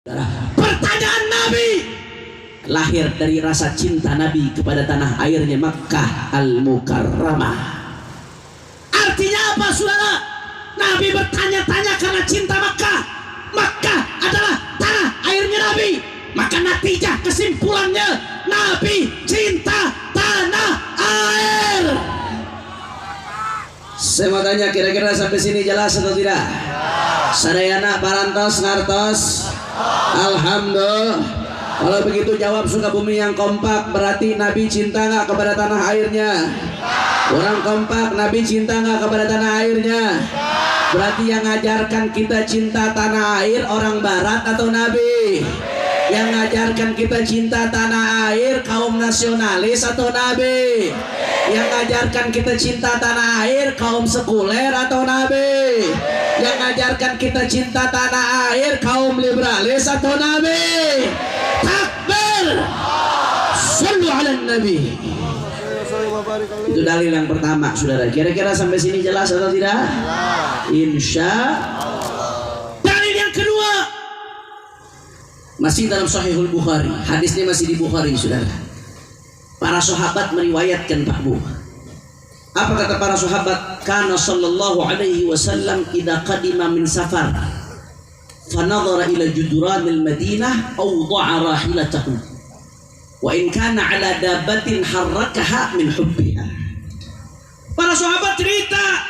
Pertanyaan Nabi lahir dari rasa cinta Nabi kepada tanah airnya Makkah Al-Mukarramah. Artinya apa, saudara? Nabi bertanya-tanya karena cinta Makkah. Makkah adalah tanah airnya Nabi. Maka natijah kesimpulannya Nabi cinta tanah air. Saya mau tanya, kira-kira sampai sini jelas atau tidak? Sadayana parantos ngartos. Alhamdulillah. Kalau begitu jawab Sukabumi yang kompak, berarti Nabi cinta nggak kepada tanah airnya? Orang kompak, Nabi cinta nggak kepada tanah airnya? Berarti yang ngajarkan kita cinta tanah air orang barat atau Nabi? Yang ngajarkan kita cinta tanah air kaum nasionalis atau Nabi? Yang ngajarkan kita cinta tanah air kaum sekuler atau Nabi? Yang ngajarkan kita cinta tanah air kaum liberalis atau Nabi? Takbir! Sallu ala Nabi. Itu dalil yang pertama, saudara. Kira-kira sampai sini jelas atau tidak? Insya Allah. Dalil yang kedua masih dalam Sahihul Bukhari. Hadisnya masih di Bukhari, saudara. Para sahabat meriwayatkan Pak Bu. Apa kata para sahabat? Kana sallallahu alaihi wasallam idza qadima min safar fa nadhara ila juduranil Madinah aw dha'a rahilatahu wa in kana ala dabatin harrakaha min hubbiha. Para sahabat cerita,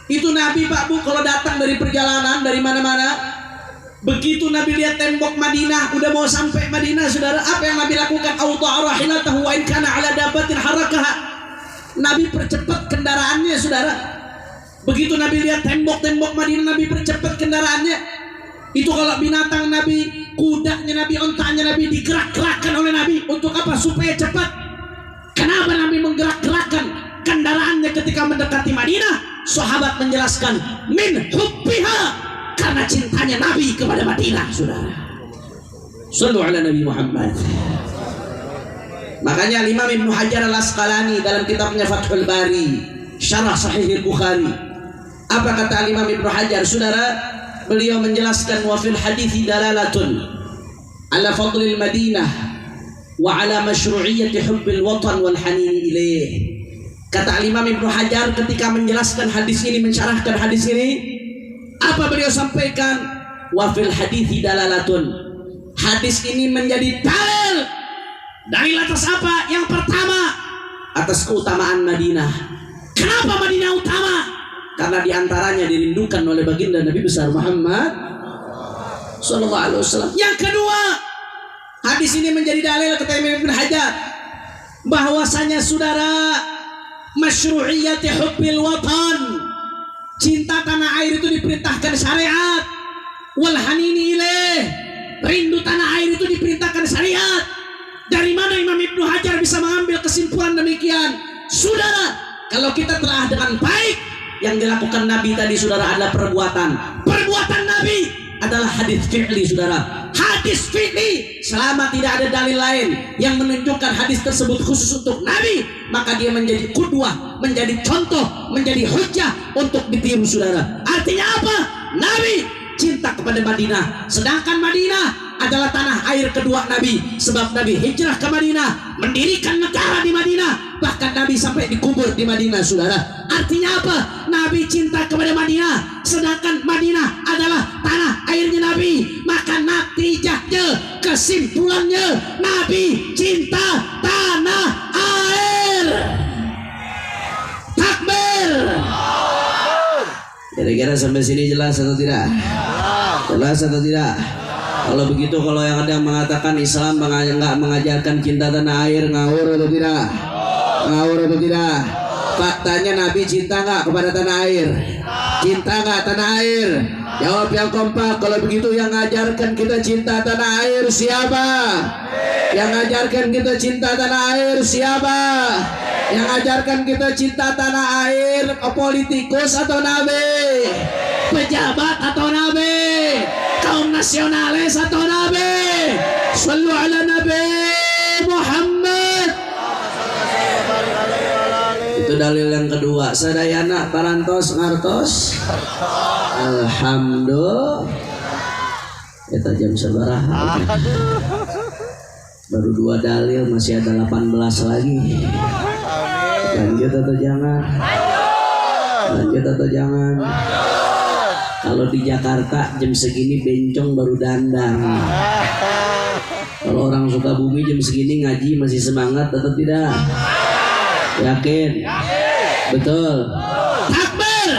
itu Nabi Pak Bu kalau datang dari perjalanan dari mana-mana, begitu Nabi lihat tembok Madinah, udah mau sampai Madinah, saudara, apa yang Nabi lakukan? Aw dha'a rahilatahu wa in kana ala dabatin harrakaha. Nabi percepat kendaraannya, saudara. Begitu Nabi lihat tembok-tembok Madinah, Nabi percepat kendaraannya. Itu kalau binatang Nabi, kudanya Nabi, ontanya Nabi digerak-gerakkan oleh Nabi. Untuk apa? Supaya cepat. Kenapa Nabi menggerak-gerakkan kendaraannya ketika mendekati Madinah? Sahabat menjelaskan, min hubbiha, karena cintanya Nabi kepada Madinah, saudara. Sallu ala Nabi Muhammad. Makanya Imam Ibnu Hajar Al-Asqalani dalam kitabnya Fathul Bari, Syarah Sahih Bukhari, apa kata Imam Ibnu Hajar, saudara? Beliau menjelaskan, wa fil hadithi dalalatun ala fadlil Madinah wa ala masyru'iyyati hubbil watan wal hanin ilaih. Kata Imam Ibnu Hajar ketika menjelaskan hadis ini, mensyarahkan hadis ini, apa beliau sampaikan? Wa fil hadithi dalalatun, hadis ini menjadi dalil. Dalil atas apa? Yang pertama, atas keutamaan Madinah. Kenapa Madinah utama? Karena diantaranya dirindukan oleh baginda Nabi besar Muhammad sallallahu alaihi wasallam. Yang kedua, hadis ini menjadi dalil kata Imam Ibnu Hajar bahwasanya, saudara, masyru'iyyati hubbil watan, cinta tanah air itu diperintahkan syariat. Wal hanini ilaih, rindu tanah air itu diperintahkan syariat. Dari mana Imam Ibnu Hajar bisa mengambil kesimpulan demikian? Saudara, kalau kita telah dengan baik, yang dilakukan Nabi tadi, saudara, adalah perbuatan. Perbuatan Nabi adalah hadis fi'li, saudara. Hadis fi'li, selama tidak ada dalil lain yang menunjukkan hadis tersebut khusus untuk Nabi, maka dia menjadi qudwah, menjadi contoh, menjadi hujjah untuk ditiru, saudara. Artinya apa? Nabi cinta kepada Madinah, sedangkan Madinah adalah tanah air kedua Nabi. Sebab Nabi hijrah ke Madinah, mendirikan negara di Madinah, bahkan Nabi sampai dikubur di Madinah, saudara. Artinya apa? Nabi cinta kepada Madinah, sedangkan Madinah adalah tanah airnya Nabi. Maka natijahnya, kesimpulannya, Nabi cinta tanah air. Takbir. Kira-kira sampai sini jelas atau tidak? Jelas atau tidak? Kalau begitu, kalau yang ada yang mengatakan Islam nggak mengajarkan cinta tanah air, ngawur atau tidak? Ngawur atau tidak? Faktanya Nabi cinta nggak kepada tanah air? Cinta nggak tanah air? Jawab yang kompak. Kalau begitu, yang ngajarkan kita cinta tanah air siapa? Yang ngajarkan kita cinta tanah air siapa? Yang ngajarkan kita cinta tanah air politikus atau Nabi? Pejabat atau Nabi? Kaum nasionalis atau Nabi? Sallu ala Nabi Muhammad. Itu dalil yang kedua. Sadayana parantos ngartos. Alhamdulillah. Eta jam sabaraha? Baru 2 dalil, masih ada 18 lagi. Lanjut atau jangan? Lanjut atau jangan? Kalau di Jakarta jam segini bencong baru dandang. Kalau orang Sukabumi jam segini ngaji masih semangat atau tidak? Yakin? Betul? Takbir!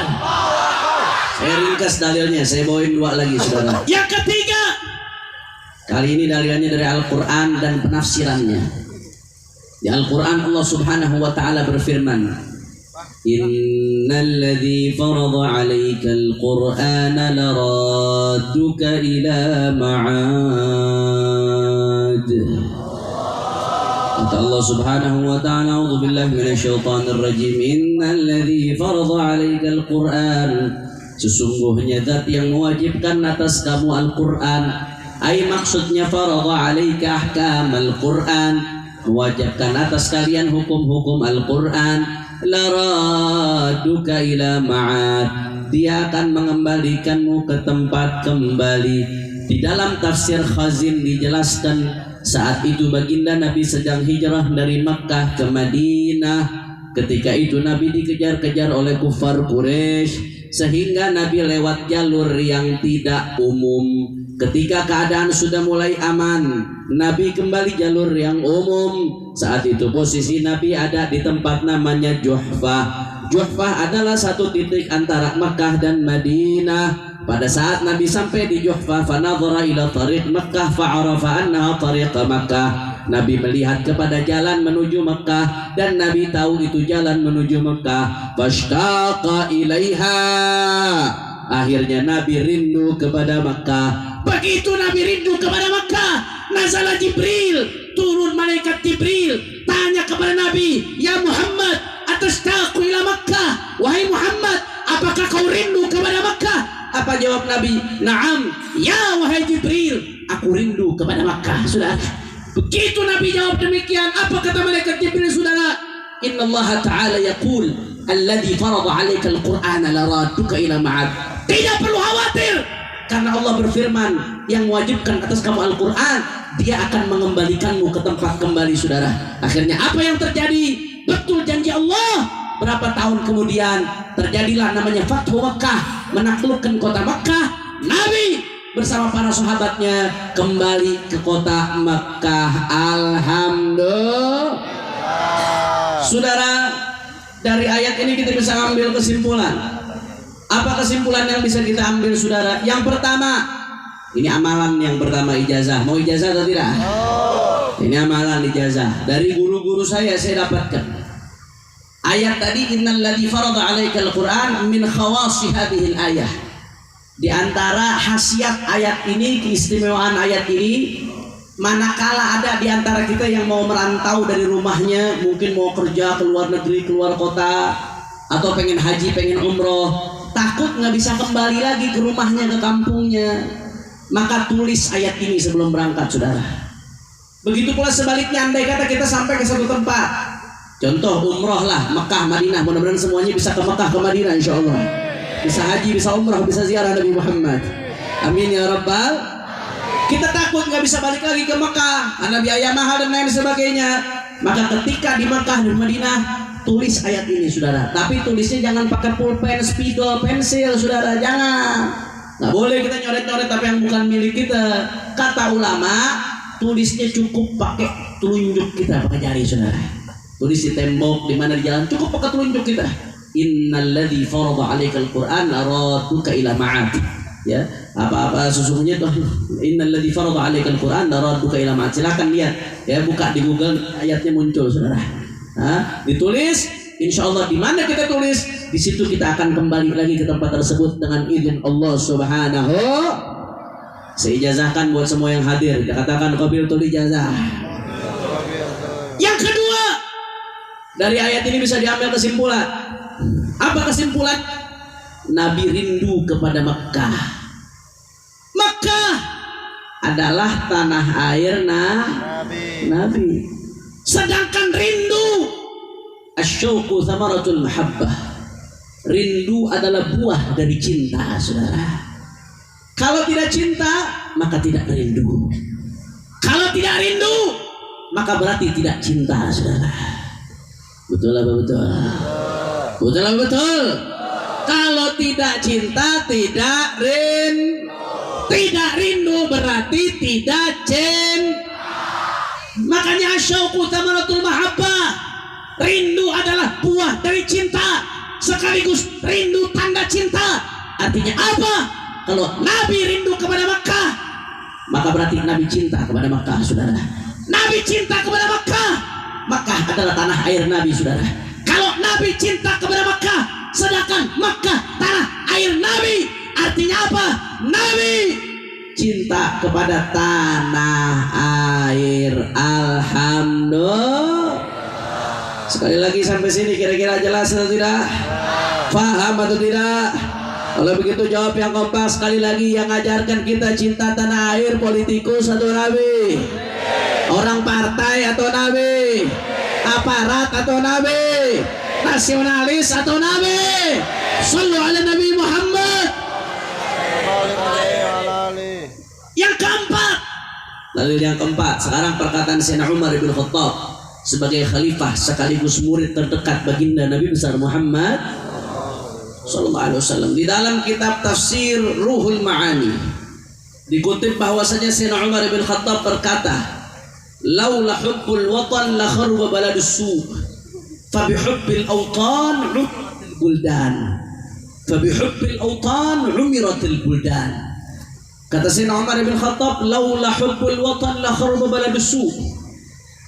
Saya ringkas dalilnya, saya bawain 2 lagi saudara. Yang ketiga, kali ini dalilnya dari Al-Quran dan penafsirannya. Di Al-Quran Allah Subhanahu wa Ta'ala berfirman, Innal ladzi farada 'alaikal Qur'ana laradduka ila ma'ad. Kata Allah Subhanahu wa Ta'ala, A'udzu billahi minasyaitonir rajim. Innal ladzi farada 'alaikal Qur'an, sesungguhnya zat yang mewajibkan atas kamu Al-Quran. Ai maksudnya farada 'alaika ahkamal Qur'an, mewajibkan atas kalian hukum-hukum Al-Quran. Laraduka ila ma'ad, dia akan mengembalikanmu ke tempat kembali. Di dalam tafsir Khazin dijelaskan, saat itu baginda Nabi sedang hijrah dari Makkah ke Madinah. Ketika itu Nabi dikejar-kejar oleh kufar Quraisy, sehingga Nabi lewat jalur yang tidak umum. Ketika keadaan sudah mulai aman, Nabi kembali jalur yang umum. Saat itu posisi Nabi ada di tempat namanya Juhfah. Juhfah adalah satu titik antara Makkah dan Madinah. Pada saat Nabi sampai di Juhfah, fanadhara ila tariq Makkah fa'arafa annaha tariq Makkah. Nabi melihat kepada jalan menuju Makkah dan Nabi tahu itu jalan menuju Makkah. Fashtaqa ilaiha, akhirnya Nabi rindu kepada Makkah. Begitu Nabi rindu kepada Makkah, nazala Jibril, turun malaikat Jibril, tanya kepada Nabi, Ya Muhammad, atastaqu ila Makkah? Wahai Muhammad, apakah kau rindu kepada Makkah? Apa jawab Nabi? Naam, ya wahai Jibril, aku rindu kepada Makkah. Saudara, begitu Nabi jawab demikian, apa kata malaikat Jibril saudara? Inna Allah Ta'ala yaqul, alladhi farada 'alaika al-Qur'ana laraduka ila ma'ad. Tidak perlu khawatir, karena Allah berfirman, yang mewajibkan atas kamu Al-Quran, dia akan mengembalikanmu ke tempat kembali. Saudara, akhirnya apa yang terjadi? Betul janji Allah. Berapa tahun kemudian terjadilah namanya Fathu Makkah, menaklukkan kota Makkah. Nabi bersama para sahabatnya kembali ke kota Makkah. Alhamdulillah. Saudara, dari ayat ini kita bisa ambil kesimpulan. Apa kesimpulan yang bisa kita ambil saudara? Yang pertama, ini amalan yang pertama, ijazah. Mau ijazah atau tidak? Ini amalan ijazah. Dari guru-guru saya dapatkan ayat tadi, innal ladzi farada 'alaikal Qur'an min khawasi hadhil ayah. Di antara khasiat ayat ini, keistimewaan ayat ini, manakala ada di antara kita yang mau merantau dari rumahnya, mungkin mau kerja ke luar negeri, keluar kota, atau pengen haji, pengen umroh, takut nggak bisa kembali lagi ke rumahnya, ke kampungnya, maka tulis ayat ini sebelum berangkat saudara. Begitu pula sebaliknya, andai kata kita sampai ke satu tempat, contoh umroh lah, Mekah, Madinah, mudah-mudahan semuanya bisa ke Mekah, ke Madinah insya Allah, bisa haji, bisa umroh, bisa ziarah Nabi Muhammad, amin ya rabbal. Kita takut nggak bisa balik lagi ke Mekah karena biaya mahal dan lain sebagainya, maka ketika di Mekah dan Madinah, tulis ayat ini saudara. Tapi tulisnya jangan pakai pulpen, spidol, pensil saudara, jangan. Nggak boleh kita nyoret-nyoret apa yang bukan milik kita. Kata ulama, tulisnya cukup pakai telunjuk kita, pakai jari saudara. Tulis di tembok, di mana di jalan, cukup pakai telunjuk kita. Innal ladzi farada 'alaikal Qur'an laraduka ila ma'ad. Ya, apa-apa sesungguhnya tuh, innal ladzi farada 'alaikal Qur'an laraduka ila ma'ad. Silakan lihat, ya, buka di Google, ayatnya muncul saudara. Ditulis, insya Allah di mana kita tulis, di situ kita akan kembali lagi ke tempat tersebut dengan izin Allah Subhanahu. Seijazahkan buat semua yang hadir, katakan qabiltul ijazah. Yang kedua, dari ayat ini bisa diambil kesimpulan. Apa kesimpulan? Nabi rindu kepada Makkah. Makkah adalah tanah air Nabi. Sedangkan rindu, asyauqu thamaratul mahabbah, rindu adalah buah dari cinta saudara. Kalau tidak cinta, maka tidak rindu. Kalau tidak rindu, maka berarti tidak cinta, saudara. Betul apa betul? Betul apa betul? Kalau tidak cinta, tidak rindu berarti tidak cinta. Makanya asyauqu thamaratul mahabbah. Rindu adalah buah dari cinta, sekaligus rindu tanda cinta. Artinya apa? Kalau Nabi rindu kepada Makkah, maka berarti Nabi cinta kepada Makkah, saudara. Nabi cinta kepada Makkah, Makkah adalah tanah air Nabi, saudara. Kalau Nabi cinta kepada Makkah, sedangkan Makkah tanah air Nabi, artinya apa? Nabi cinta kepada tanah air. Alhamdulillah. Sekali lagi sampai sini kira-kira jelas atau tidak? Paham atau tidak? Kalau begitu jawab yang kompak sekali lagi. Yang ajarkan kita cinta tanah air, politikus atau Nabi? Orang partai atau Nabi? Aparat atau Nabi? Nasionalis atau Nabi? Sallu ala Nabi Muhammad. Yang keempat. Lalu yang keempat, sekarang perkataan Sayyidina Umar bin Khattab sebagai khalifah sekaligus murid terdekat baginda Nabi besar Muhammad sallallahu alaihi wasallam. Di dalam kitab tafsir Ruhul Ma'ani dikutip bahwasanya Sayyidina Umar bin Khattab berkata, "Laula hubbul watan la kharba baladus su', fa bihubbil awtan umiratil buldan. Fa bihubbil awtan umiratil buldan." Kata Sayyidina Umar bin Khattab, "Laula hubbul watan la kharba baladus su'."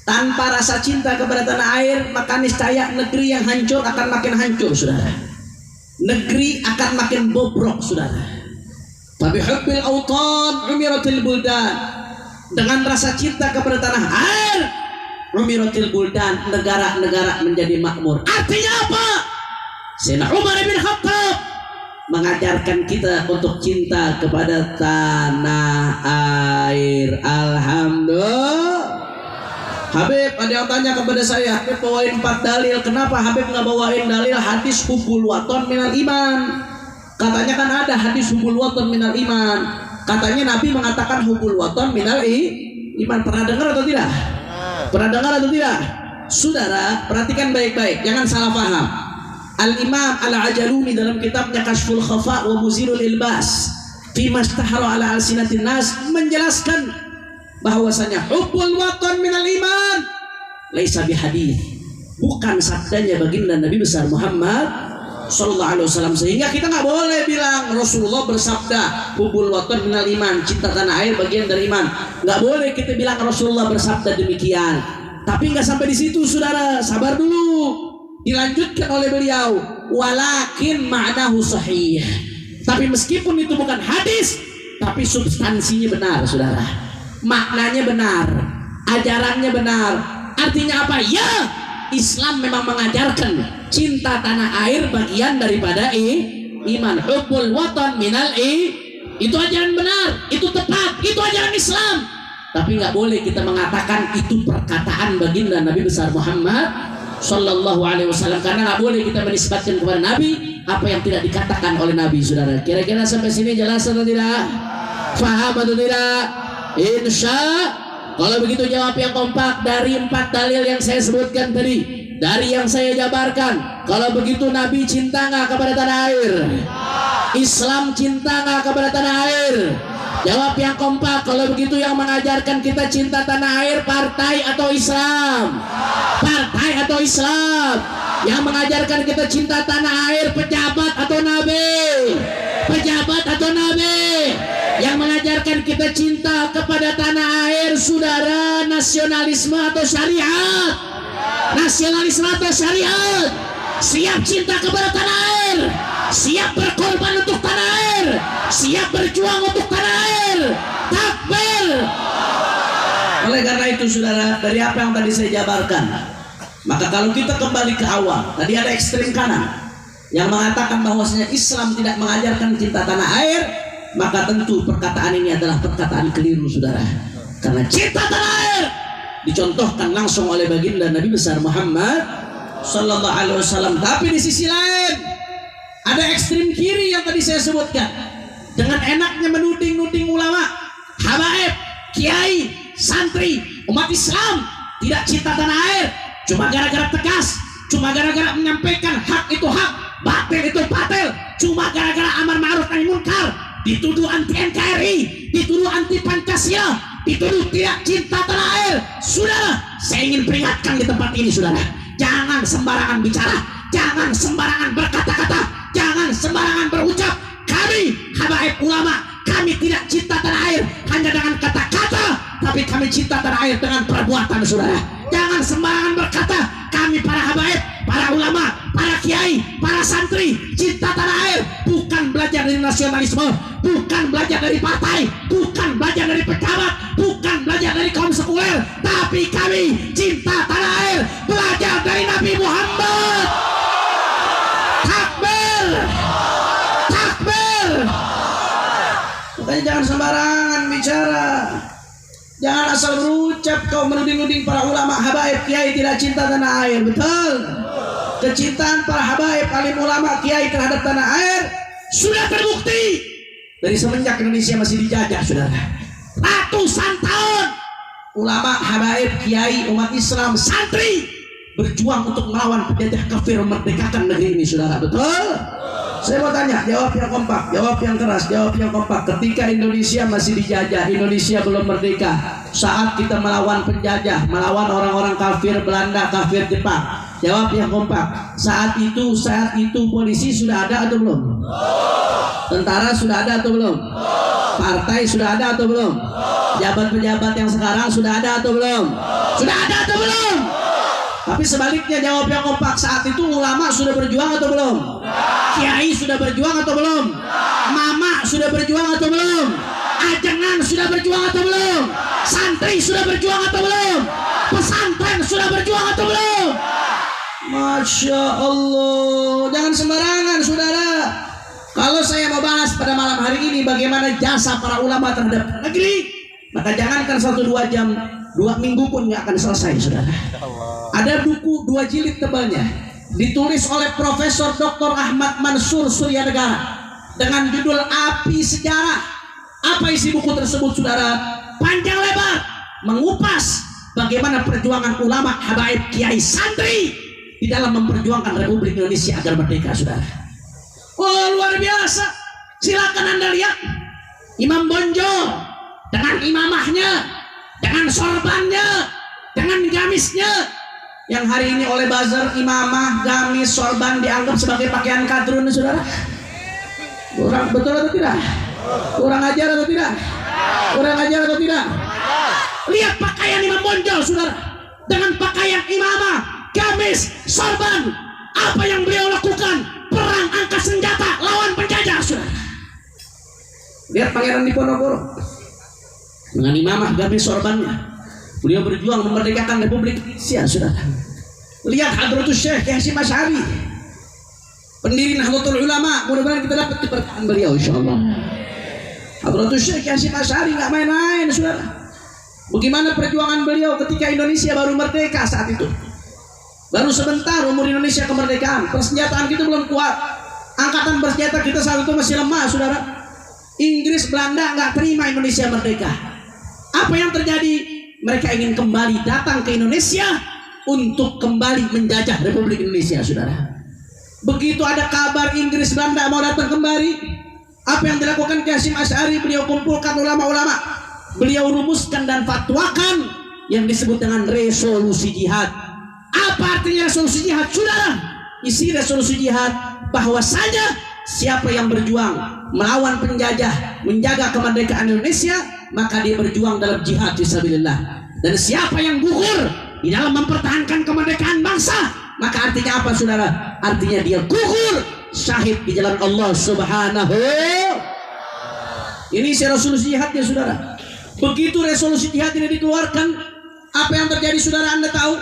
Tanpa rasa cinta kepada tanah air, maka niscaya negeri yang hancur akan makin hancur, saudara. Negeri akan makin bobrok, saudara. Tapi hubbil autan umiratil buldan. Dengan rasa cinta kepada tanah air, umiratil buldan, negara-negara menjadi makmur. Artinya apa? Sayyidina Umar bin Khattab mengajarkan kita untuk cinta kepada tanah air. Alhamdulillah. Habib, ada yang tanya kepada saya, Habib bawain 4 dalil. Kenapa Habib nggak bawain dalil hadis hubul waton minal iman? Katanya kan ada hadis hubul waton minal iman. Katanya Nabi mengatakan hubul waton minal iman. Pernah dengar atau tidak? Pernah dengar atau tidak? Saudara, perhatikan baik-baik, jangan salah paham. Al-Imam Al-Ajaluni dalam kitabnya Kashful Khafa wa Muzilul Ilbas fi mastahara ala alsinatin nas menjelaskan bahwasanya hubbul watan minal iman laisa bihadits, bukan sabdanya baginda Nabi besar Muhammad sallallahu alaihi wasallam. Sehingga kita nggak boleh bilang Rasulullah bersabda hubbul watan minal iman, cinta tanah air bagian dari iman. Nggak boleh kita bilang Rasulullah bersabda demikian. Tapi nggak sampai di situ, saudara, sabar dulu. Dilanjutkan oleh beliau, walakin ma'nahu sahih. Tapi meskipun itu bukan hadis, tapi substansinya benar, saudara. Maknanya benar, ajarannya benar. Artinya apa? Ya, Islam memang mengajarkan cinta tanah air bagian daripada iman. Hubbul watan minal itu ajaran benar, itu tepat, itu ajaran Islam. Tapi nggak boleh kita mengatakan itu perkataan baginda Nabi besar Muhammad sallallahu alaihi wasallam, karena nggak boleh kita menisbatkan kepada Nabi apa yang tidak dikatakan oleh Nabi, saudara. Kira-kira sampai sini jelas atau tidak? Faham atau tidak? Insya. Kalau begitu jawab yang kompak dari 4 dalil yang saya sebutkan tadi, dari yang saya jabarkan. Kalau begitu Nabi cinta nggak kepada tanah air? Islam cinta nggak kepada tanah air? Jawab yang kompak. Kalau begitu yang mengajarkan kita cinta tanah air partai atau Islam? Partai atau Islam? Yang mengajarkan kita cinta tanah air pejabat atau Nabi? Pejabat atau Nabi? Yang mengajarkan kita cinta kepada tanah air, saudara, nasionalisme atau syariat? Nasionalisme atau syariat? Siap cinta kepada tanah air, siap berkorban untuk tanah air, siap berjuang untuk tanah air. Takbir. Oleh karena itu, saudara, dari apa yang tadi saya jabarkan, maka kalau kita kembali ke awal, tadi ada ekstrem kanan yang mengatakan bahwasanya Islam tidak mengajarkan cinta tanah air, maka tentu perkataan ini adalah perkataan keliru, saudara. Karena cinta tanah air dicontohkan langsung oleh baginda Nabi besar Muhammad sallallahu alaihi wasallam. Tapi di sisi lain ada ekstrem kiri yang tadi saya sebutkan, dengan enaknya menuding-nuding ulama, habaib, kiai, santri, umat Islam tidak cinta tanah air cuma gara-gara tegas, cuma gara-gara menyampaikan hak itu hak, batil itu batil, cuma gara-gara amar ma'ruf nahi munkar, dituduh anti NKRI, dituduh anti Pancasila, dituduh tidak cinta tanah air. Saudara, saya ingin peringatkan di tempat ini, saudara, jangan sembarangan bicara, jangan sembarangan berkata-kata, jangan sembarangan berucap. Kami habaib ulama, kami tidak cinta tanah air hanya dengan kata-kata, tapi kami cinta tanah air dengan perbuatan, saudara. Jangan sembarangan berkata. Kami para habaib, para ulama, para kiai, para santri cinta tanah air, bukan belajar dari nasionalisme, bukan belajar dari partai, bukan belajar dari pejabat, bukan belajar dari kaum sekuler, tapi kami cinta tanah air belajar dari Nabi Muhammad. Takbir, takbir. Makanya jangan sembarangan bicara, jangan asal berucap kau menuding-nuding para ulama, habaib, kiai tidak cinta tanah air. Betul, kecintaan para habaib, alim ulama, kiai terhadap tanah air sudah terbukti dari semenjak Indonesia masih dijajah, saudara. Ratusan tahun ulama, habaib, kiai, umat Islam, santri berjuang untuk melawan penjajah kafir, memerdekakan negeri ini, saudara. Betul? Saya mau tanya, jawab yang kompak, jawab yang keras, jawab yang kompak. Ketika Indonesia masih dijajah, Indonesia belum merdeka, saat kita melawan penjajah, melawan orang-orang kafir Belanda, kafir Jepang, jawab yang kompak. Saat itu polisi sudah ada atau belum? Tentara sudah ada atau belum? Partai sudah ada atau belum? Pejabat-pejabat yang sekarang sudah ada atau belum? Sudah ada atau belum? Tapi sebaliknya, jawab yang kompak. Saat itu ulama sudah berjuang atau belum? Kiai sudah berjuang atau belum? Mama sudah berjuang atau belum? Ajengan sudah berjuang atau belum? Santri sudah berjuang atau belum? Pesantren sudah berjuang atau belum? Masya Allah, jangan sembarangan, saudara. Kalau saya mau bahas pada malam hari ini bagaimana jasa para ulama terhadap negeri, maka jangankan 1-2 jam, 2 minggu pun nggak akan selesai, saudara. Ada buku 2 jilid tebalnya, ditulis oleh Profesor Dr. Ahmad Mansur Suryanegara dengan judul Api Sejarah. Apa isi buku tersebut, saudara? Panjang lebar mengupas bagaimana perjuangan ulama, habaib, kiai, santri di dalam memperjuangkan Republik Indonesia agar merdeka, saudara. Oh, luar biasa. Silakan Anda lihat Imam Bonjol dengan imamahnya, dengan sorbannya, dengan gamisnya, yang hari ini oleh buzzer imamah, gamis, sorban dianggap sebagai pakaian kadrun, saudara. Kurang betul atau tidak? Kurang ajar atau tidak? Kurang ajar atau tidak? Lihat pakaian Imam Bonjol, saudara, dengan pakaian imamah, gamis, sorban. Apa yang beliau lakukan? Perang angkat senjata lawan penjajah, saudara. Lihat Pangeran Diponegoro dengan imamah, gamis, sorbannya, beliau berjuang memerdekakan Republik Indonesia, saudara. Lihat Hadratus Syekh Hasyim Asy'ari, pendiri Nahdlatul Ulama. Mudah-mudahan kita dapat keberkahan beliau, insyaallah. Hadratus Syekh Hasyim Asy'ari nggak main-main, saudara. Bagaimana perjuangan beliau ketika Indonesia baru merdeka saat itu? Baru sebentar umur Indonesia kemerdekaan, persenjataan kita belum kuat, angkatan bersenjata kita saat itu masih lemah, saudara. Inggris, Belanda nggak terima Indonesia merdeka. Apa yang terjadi? Mereka ingin kembali datang ke Indonesia untuk kembali menjajah Republik Indonesia, saudara. Begitu ada kabar Inggris, Belanda mau datang kembali, apa yang dilakukan Hasyim Asy'ari? Beliau kumpulkan ulama-ulama, beliau rumuskan dan fatwakan yang disebut dengan resolusi jihad. Apa artinya resolusi jihad, saudara? Isi resolusi jihad bahwasanya siapa yang berjuang melawan penjajah, menjaga kemerdekaan Indonesia, maka dia berjuang dalam jihad fisabilillah. Dan siapa yang gugur di dalam mempertahankan kemerdekaan bangsa, maka artinya apa, saudara? Artinya dia gugur syahid di jalan Allah Subhanahu. Ini resolusi jihadnya, saudara. Begitu resolusi jihad ini dikeluarkan, apa yang terjadi, saudara? Anda tahu,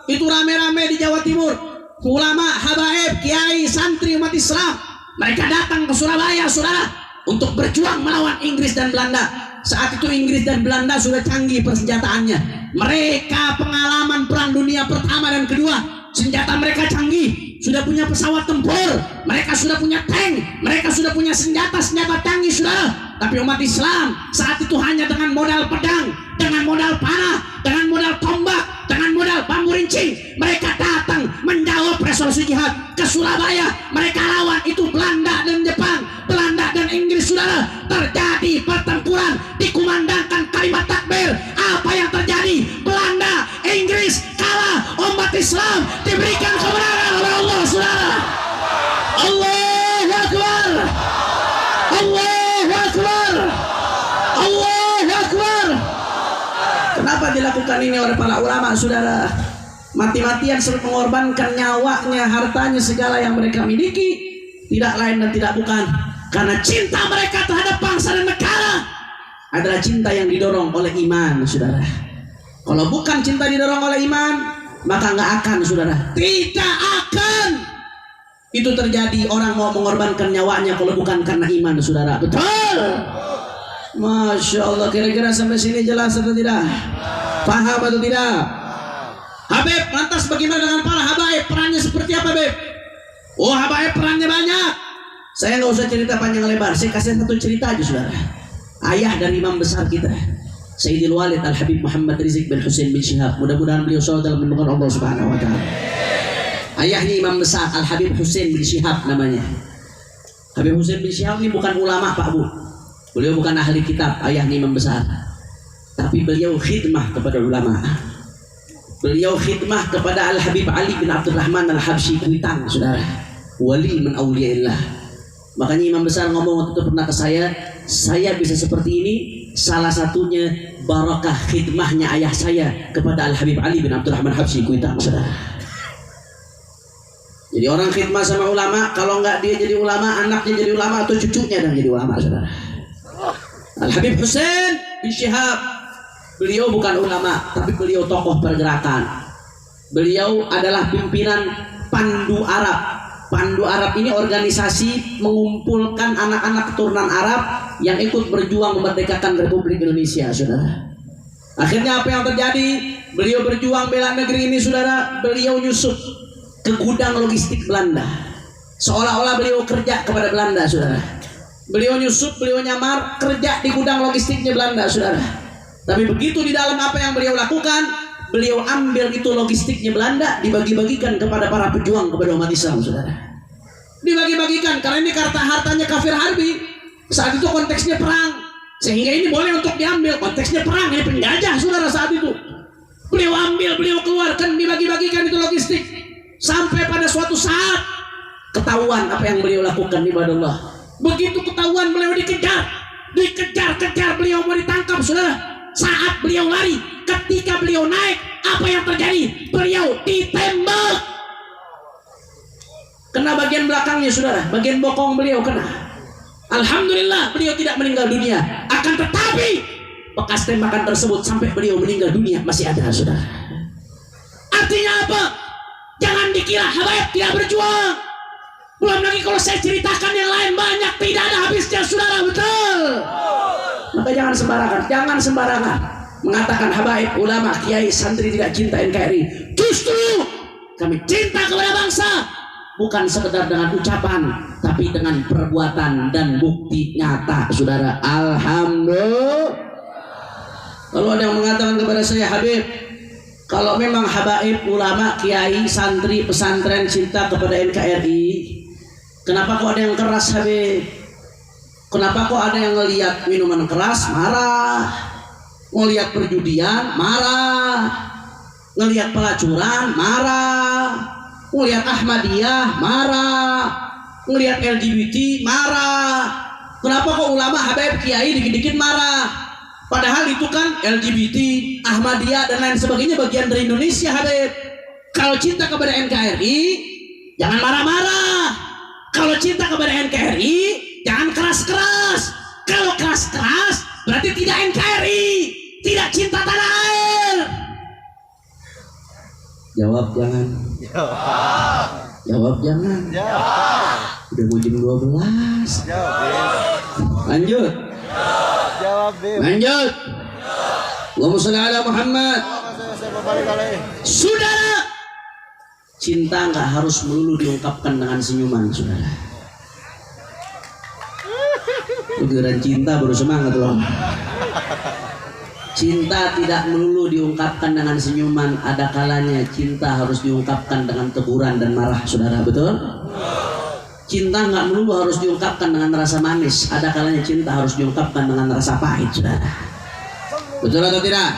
itu rame-rame di Jawa Timur, ulama, habaib, kiai, santri, umat Islam, mereka datang ke Surabaya, saudara, untuk berjuang melawan Inggris dan Belanda. Saat itu Inggris dan Belanda sudah canggih persenjataannya. Mereka pengalaman perang dunia pertama dan kedua, senjata mereka canggih. sudah punya pesawat tempur, mereka sudah punya tank, mereka sudah punya senjata-senjata canggih, saudara. Tapi umat Islam saat itu hanya dengan modal pedang, dengan modal panah, dengan modal tombak, dengan modal bambu rincing, mereka datang menjawab resolusi jihad ke Surabaya. Mereka lawan itu Belanda dan Jepang, Belanda dan Inggris, saudara. Terjadi pertempuran, dikumandangkan kalimat takbir. Apa yang terjadi? Belanda, Inggris kalah, umat Islam diberikan kemenangan oleh Allah, saudara. Allahu Akbar, Allahu Akbar, Allahu Akbar. Kenapa dilakukan ini oleh para ulama, saudara? Mati-matian suruh mengorbankan nyawanya, hartanya, segala yang mereka miliki, tidak lain dan tidak bukan karena cinta mereka terhadap bangsa dan negara adalah cinta yang didorong oleh iman, saudara. Kalau bukan cinta didorong oleh iman, maka nggak akan, saudara, tidak akan itu terjadi. Orang mau mengorbankan nyawanya kalau bukan karena iman, saudara. Betul. Masya Allah. Kira-kira sampai sini jelas atau tidak? Paham atau tidak? Habib, lantas bagaimana dengan para habaib? Perannya seperti apa, Habib? Oh, habaib perannya banyak. Saya nggak usah cerita panjang lebar. Saya kasih satu cerita aja, saudara. Ayah dari imam besar kita, Sayyidil Walid Al-Habib Muhammad Rizik bin Husain bin Syihab. Mudah-mudahan beliau selalu dalam lindungan Allah Subhanahu wa taala. Ayahnya imam besar Al-Habib Husain bin Syihab namanya. Habib Husain bin Syihab ini bukan ulama, Pak Bu. Beliau bukan ahli kitab, ayahnya imam besar. Tapi beliau khidmah kepada ulama. Beliau khidmah kepada Al-Habib Ali bin Abdurrahman Al-Habsyi Kuitang, saudara. Wali min awliyaillah. Makanya imam besar ngomong waktu itu pernah ke saya bisa seperti ini salah satunya barakah khidmahnya ayah saya kepada Al-Habib Ali bin Abdurrahman Habsyi Kuitang, saudara. Jadi orang khidmah sama ulama, kalau enggak dia jadi ulama, anaknya jadi ulama atau cucunya dan jadi ulama, saudara. Al-Habib Husain bin Syihab, beliau bukan ulama, tapi beliau tokoh pergerakan. Beliau adalah pimpinan Pandu Arab. Pandu Arab ini organisasi mengumpulkan anak-anak keturunan Arab yang ikut berjuang memerdekakan Republik Indonesia, saudara. Akhirnya apa yang terjadi? Beliau berjuang bela negeri ini, saudara. Beliau nyusup ke gudang logistik Belanda, seolah-olah beliau kerja kepada Belanda, saudara. Beliau nyusup, beliau nyamar kerja di gudang logistiknya Belanda, saudara. Tapi begitu di dalam apa yang beliau lakukan, beliau ambil itu logistiknya Belanda, dibagi-bagikan kepada para pejuang, kepada umat Islam, saudara. Dibagi-bagikan karena ini hartanya kafir harbi. Saat itu konteksnya perang, sehingga ini boleh untuk diambil. Konteksnya perang, ini penjajah, saudara. Saat itu beliau ambil, beliau keluarkan, dibagi-bagikan itu logistik. Sampai pada suatu saat ketahuan apa yang beliau lakukan, ibadah Allah. Begitu ketahuan, beliau dikejar, beliau mau ditangkap, saudara. Saat beliau lari, ketika beliau naik, apa yang terjadi? Beliau ditembak. Kena bagian belakangnya, saudara. Bagian bokong beliau kena. Alhamdulillah beliau tidak meninggal dunia. Akan tetapi bekas tembakan tersebut sampai beliau meninggal dunia masih ada, saudara. Artinya apa? Jangan dikira habaib tidak berjuang. Belum lagi kalau saya ceritakan yang lain banyak, tidak ada habisnya, saudara. Betul. Maka jangan sembarangan mengatakan habaib, ulama, kiai, santri tidak cinta NKRI. Justru kami cinta kepada bangsa, bukan sekedar dengan ucapan, tapi dengan perbuatan dan bukti nyata, saudara. Alhamdulillah. Kalau ada yang mengatakan kepada saya, Habib, kalau memang habaib, ulama, kiai, santri, pesantren cinta kepada NKRI, kenapa kok ada yang keras, Habib? Kenapa kok ada yang ngelihat minuman keras marah, ngelihat perjudian marah, ngelihat pelacuran marah, ngelihat Ahmadiyah marah, ngelihat LGBT marah? Kenapa kok ulama, habaib, kiai dikit-dikit marah? Padahal itu kan LGBT, Ahmadiyah dan lain sebagainya bagian dari Indonesia, Habib. Kalau cinta kepada NKRI, jangan marah-marah. Kalau cinta kepada NKRI, jangan keras-keras. Kalau keras-keras, berarti tidak NKRI, tidak cinta tanah air. Jawab jangan. Jawab jangan. Udah mau jam 12. Lanjut. Lanjut. Allahumma shalli ala Muhammad. Saudara, cinta nggak harus melulu diungkapkan dengan senyuman, saudara. Ujaran cinta baru semangat loh. Cinta tidak melulu diungkapkan dengan senyuman, ada kalanya cinta harus diungkapkan dengan teguran dan marah, saudara, betul? Cinta nggak melulu harus diungkapkan dengan rasa manis, ada kalanya cinta harus diungkapkan dengan rasa pahit, saudara. Betul atau tidak?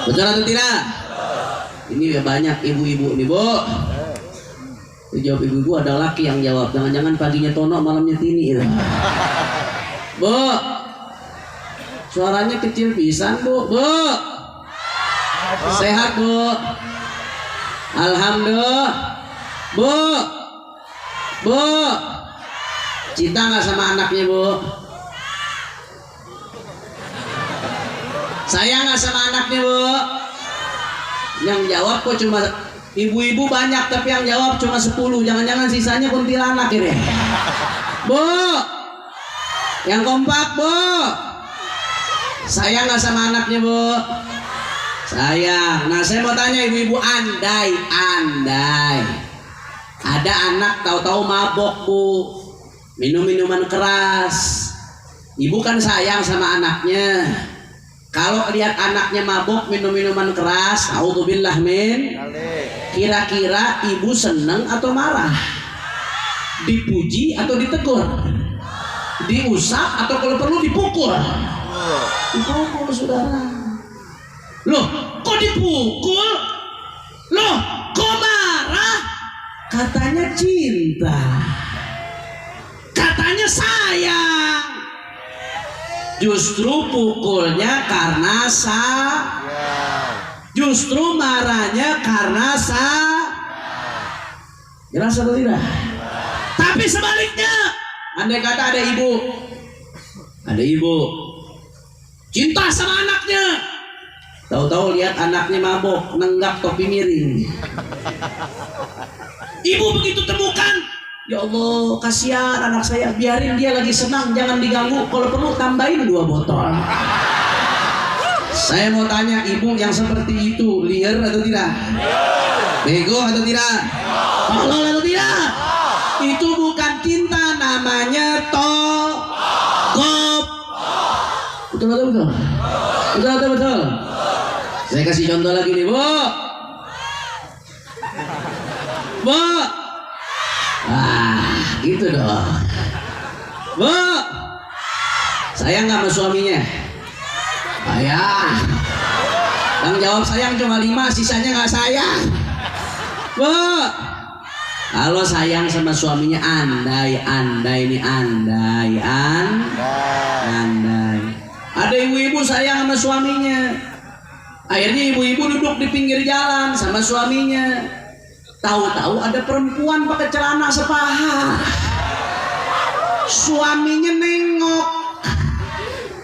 Betul atau tidak? Ini banyak ibu-ibu nih, Bu. Jawab ibu-ibu, ada laki yang jawab, jangan-jangan paginya Tono malamnya Tini ya. Bu, suaranya kecil pisan, Bu. Bu, sehat, Bu? Alhamdulillah. Bu, Bu, cinta nggak sama anaknya, Bu? Sayang nggak sama anaknya, Bu? Yang jawab kok cuma ibu-ibu banyak, tapi yang jawab cuma 10. Jangan-jangan sisanya kuntilanak ini. Bu, yang kompak, Bu. Sayang nggak sama anaknya, Bu? Sayang. Nah, saya mau tanya ibu-ibu, andai ada anak tahu-tahu mabok, Bu, minum minuman keras, ibu kan sayang sama anaknya. Kalau lihat anaknya mabok minum minuman keras, auzubillah min, kira-kira ibu seneng atau marah? Dipuji atau ditegur? Diusap atau kalau perlu dipukul? Dipukul, saudara. Loh, kok dipukul? Loh, kok marah? Katanya cinta, katanya sayang. Justru pukulnya karena justru marahnya karena jelas atau tidak? Tapi sebaliknya, andai kata ada ibu cinta sama anaknya, tahu-tahu lihat anaknya mabok, nenggak topi miring. Ibu begitu temukan, ya Allah, kasihan anak saya, biarin dia lagi senang, jangan diganggu, kalau perlu tambahin 2 botol. Saya mau tanya, ibu yang seperti itu liar atau tidak? Bego atau tidak? Tolol atau tidak? Itu bukan cinta, namanya togop. Betul atau betul? Betul atau betul? Saya kasih contoh lagi nih, Bu. Bu, gitu dong. Bu, sayang nggak sama suaminya? Sayang. Yang jawab sayang cuma 5, sisanya nggak sayang. Bu, kalau sayang sama suaminya, andai. Ada ibu-ibu sayang sama suaminya, akhirnya ibu-ibu duduk di pinggir jalan sama suaminya. Tahu-tahu ada perempuan pakai celana sepaha. Suaminya nengok.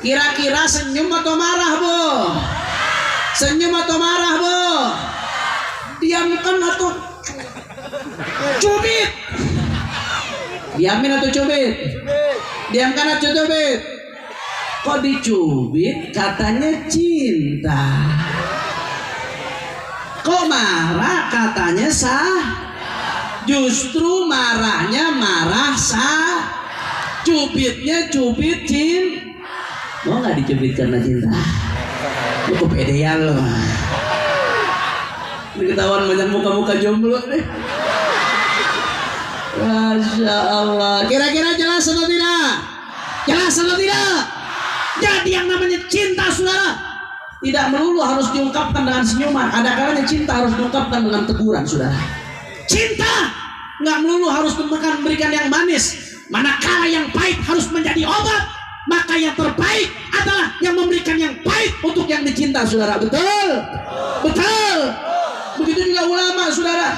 Kira-kira senyum atau marah, Bu? Senyum atau marah, Bu? Diamkan atau cubit? Diamin atau cubit? Diamkan atau cubit? Kok dicubit? Katanya cinta. Kok marah? Katanya justru marahnya marah cubitnya cubit cinta. Mau nggak dicubit karena cinta? Lu kepedean lo. Ini ketahuan banyak muka-muka jomblo nih. Masya Allah. Kira-kira jelas atau tidak? Jelas atau tidak? Jadi yang namanya cinta, saudara, tidak melulu harus diungkapkan dengan senyuman. Ada kalanya cinta harus diungkapkan dengan teguran, saudara. Cinta nggak melulu harus memberikan yang manis. Manakala yang pahit harus menjadi obat, maka yang terbaik adalah yang memberikan yang pahit untuk yang dicinta, saudara. Betul? Betul. Begitu juga ulama, saudara.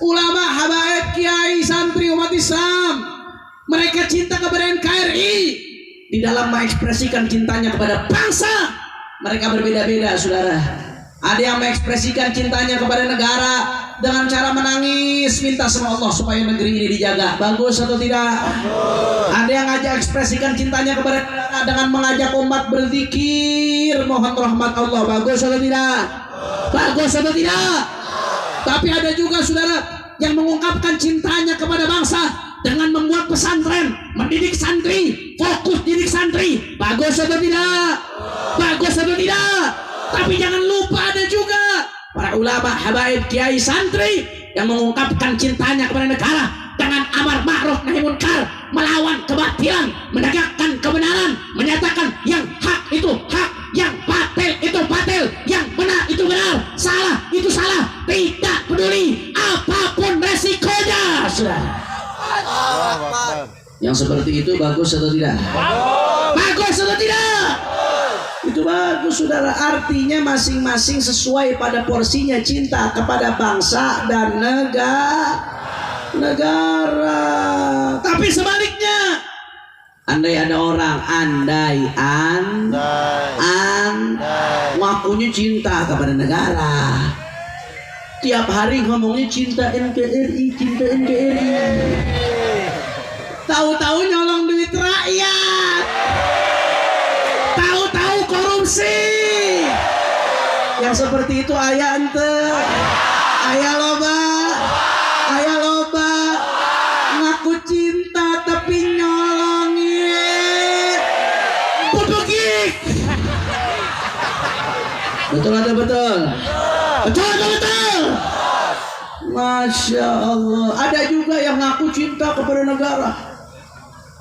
Ulama, habaib, kiai, santri, umat Islam, mereka cinta kepada NKRI. Di dalam mengekspresikan cintanya kepada bangsa, mereka berbeda-beda, saudara. Ada yang mengekspresikan cintanya kepada negara dengan cara menangis, minta sama Allah supaya negeri ini dijaga. Bagus atau tidak? Ada yang ngajak ekspresikan cintanya kepada negara dengan mengajak umat berzikir, mohon rahmat Allah. Bagus atau tidak? Bagus atau tidak? Tapi ada juga, saudara, yang mengungkapkan cintanya kepada bangsa dengan membuat pesantren, mendidik santri, fokus didik santri. Bagus atau tidak? Bagus atau tidak? Tapi jangan lupa ada juga para ulama, habaib, kiai, santri yang mengungkapkan cintanya kepada negara dengan amar ma'ruf nahi munkar, melawan kebatilan, menegakkan kebenaran, menyatakan yang hak itu hak, yang batil itu batil, yang benar itu benar, salah itu salah, tidak peduli apapun resikonya. Sudah. Yang seperti itu bagus atau tidak? Bagus atau tidak? Itu bagus, saudara. Artinya masing-masing sesuai pada porsinya cinta kepada bangsa dan negara. Tapi sebaliknya, andai ada orang ngakunya cinta kepada negara, tiap hari ngomongnya cinta NKRI, cinta NKRI, tahu-tahu nyolong duit rakyat, tahu-tahu korupsi. Yang seperti itu ayah ente, ayah loba, ngaku cinta tapi nyolongin, budugik. Betul atau betul? Betul atau betul? Masya Allah. Ada juga yang ngaku cinta kepada negara,